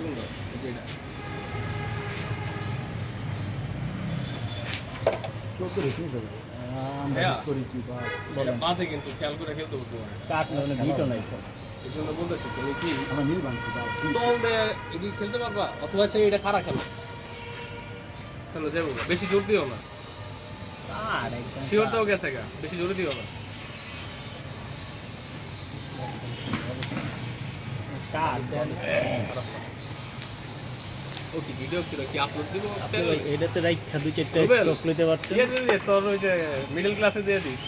সুন্দর এটা চোদ্দ রেখে যাবে বাজে কিন্তু খেয়াল করে খেলতে হতো এই জন্য বলতেছি তুমি কি আমার মিল বানছি এটি খেলতে পারবা অথবা এটা খারাপ খেলো খেলো যাবো বেশি জোর দিও না শিওরটাও গেছে গা বেশি জোরে দিও না ওকে ভিডিও ছিল কি আপলোড দিব এটাতে রাইখা দুই চারটা স্টক লইতে পারতেন তোর ওই যে মিডল ক্লাসে দিয়ে দিস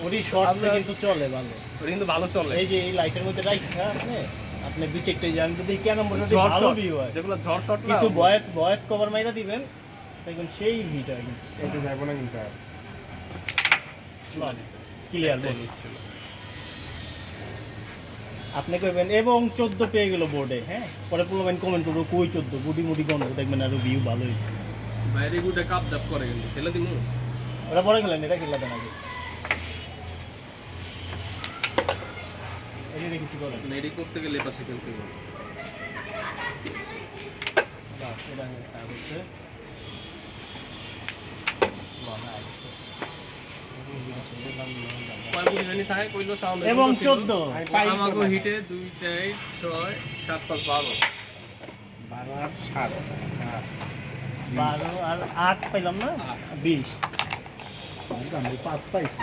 ওরই শর্টসে কিন্তু চলে ভালো ওটা কিন্তু ভালো চলে এই যে এই লাইটের মধ্যে রাইখা আপনি দুই চারটা জানেন যদি কেন বলতে ভালো ভিউ হয় যেগুলো ঝড় শট কিছু ভয়েস কভার মাইরা দিবেন দেখুন সেই ভিডিও এটা যাবো না কিন্তু ক্লিয়ার ছিল আপনি কইবেন এবং 14 পেয়ে গেল বোর্ডে হ্যাঁ পরে পুরোবেন কমেন্ট করবো কই 14 গুটি মুটি গন্ধ দেখবেন আরো ভিউ ভালো হইছে বাইরে গুটে কাপ জাপ করে কিন্তু খেলে দিমু ওরা পরে গেলেন এটা খেলা দেন আগে এই যে কিছু করে নেডি করতে গেলে পাশে খেলতে হবে বাহ এটা হচ্ছে এবং 14 আমাগো হিটে 2 4 6 7 5 12 12 আর 7 12 আর 8 পাইলাম না 20 আমি 5 পাইছি